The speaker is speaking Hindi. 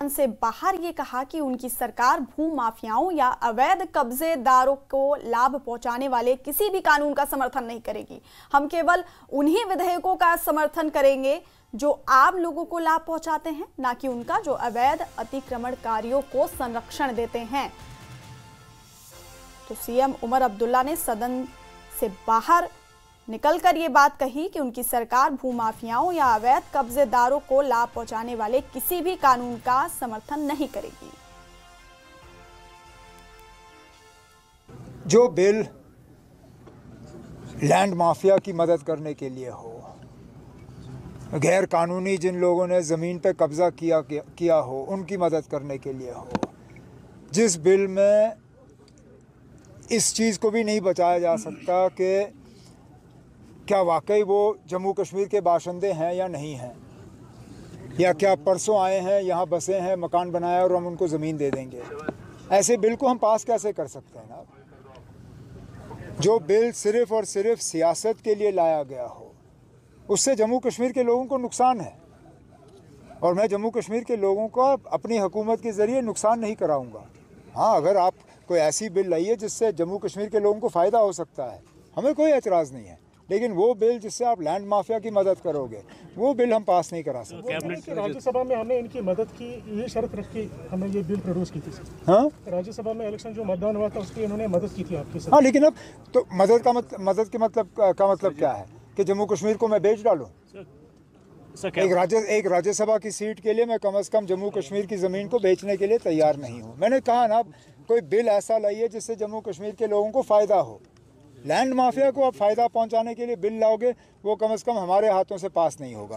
से बाहर ये कहा कि उनकी सरकार भू माफियाओं या अवैध कब्जेदारों को लाभ पहुंचाने वाले किसी भी कानून का समर्थन नहीं करेगी। हम केवल उन्हीं विधेयकों का समर्थन करेंगे जो आम लोगों को लाभ पहुंचाते हैं, ना कि उनका जो अवैध अतिक्रमणकारियों को संरक्षण देते हैं। तो सीएम उमर अब्दुल्ला ने सदन से बाहर निकलकर ये बात कही कि उनकी सरकार भूमाफियाओं या अवैध कब्जेदारों को लाभ पहुंचाने वाले किसी भी कानून का समर्थन नहीं करेगी। जो बिल लैंड माफिया की मदद करने के लिए हो, गैर कानूनी जिन लोगों ने ज़मीन पे कब्ज़ा किया हो उनकी मदद करने के लिए हो, जिस बिल में इस चीज़ को भी नहीं बचाया जा सकता कि क्या वाकई वो जम्मू कश्मीर के बाशिंदे हैं या नहीं हैं, या क्या परसों आए हैं यहाँ बसे हैं, मकान बनाया और हम उनको ज़मीन दे देंगे। ऐसे बिल को हम पास कैसे कर सकते हैं ना। जो बिल सिर्फ़ और सिर्फ सियासत के लिए लाया गया हो, उससे जम्मू कश्मीर के लोगों को नुकसान है, और मैं जम्मू कश्मीर के लोगों को अपनी हुकूमत के ज़रिए नुकसान नहीं कराऊंगा। हाँ, अगर आप कोई ऐसी बिल लाइए जिससे जम्मू कश्मीर के लोगों को फ़ायदा हो सकता है, हमें कोई एतराज़ नहीं है, लेकिन वो बिल जिससे आप लैंड माफिया की मदद करोगे, वो बिल हम पास नहीं करा सकते। राज्यसभा में हमने इनकी मदद की, ये शर्त रख के हमने ये बिल प्रोड्यूस की थी। हाँ, राज्यसभा में इलेक्शन जो मतदान हुआ था उसकी इन्होंने मदद की थी आपकी। हाँ, लेकिन अब तो मदद के मतलब क्या है कि जम्मू कश्मीर को मैं बेच डालूं? एक राज्यसभा की सीट के लिए मैं कम से कम जम्मू कश्मीर की ज़मीन को बेचने के लिए तैयार नहीं हूँ। मैंने कहा ना, कोई बिल ऐसा लाइए जिससे जम्मू कश्मीर के लोगों को फ़ायदा हो। लैंड माफिया को आप फ़ायदा पहुंचाने के लिए बिल लाओगे, वो कम से कम हमारे हाथों से पास नहीं होगा।